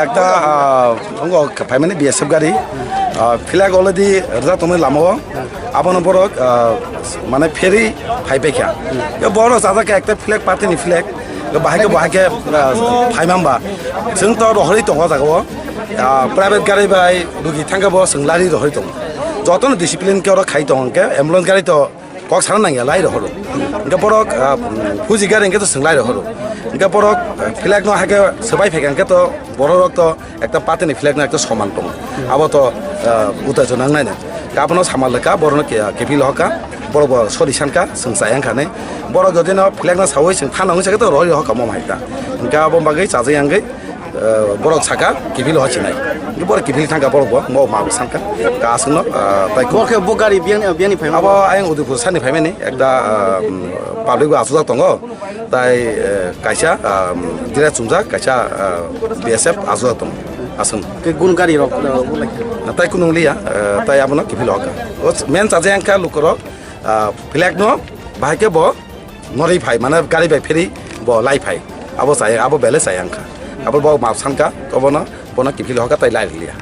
একটা ফাইমানি বিএসএফ গাড়ি flag already রোজা তুমি লামো আবন বড় মানে ফেরি ফাইপাইখা বড় যাদাকে একটা ফ্ল্যাগ পাতিনি ফ্ল্যাগ বাহাকে বাহাকে ফাইমাম্বা जों तो रहरै दङ जागो प्राइवेट गाड़ी बाय रुगि थांगाबो सोंलारि रहरै दङ जतन डिसिप्लिन के और खाइ दङ के एम्बुलेंस गाड़ी तो कक सारा नांगिया लाई रहरो इनका बरक फुजि गाड़ी के तो सोंलाइ रहरो इनका बरक फ्लैग न हाके सबाय फेगां के तो बरक तो एकटा पातिनि फ्लैग न एकटा समान दङ आबो तो उता जनां नायनो गाबनो सामालका बरनो केपिल हका बड़ बड़ सरिसानका सोंसायांखाने बड़ जदिनो फ्लैग न सावै सों थानांगै सके तो रहै हका ममाइता इनका बम्बागै चाजैयांगै borok saka kipil hochinai bor kipil thangka borok mo ma sanka kasno tai borke bogari biani phai abo ayang udipur sani phaimani ekta public asuja tongo tai kaisa dira chumja kaisa BSF asuja tong asun ke gun gari rok tai kununglia tai abono kipil hoka men chajangka lukoro flag no bahake bo nori phai mana gari bai feri bo lai phai abo sai abo bele sayangka Abang bawa maaf sangka, kau mana, pona kipil hoka tai lai liya.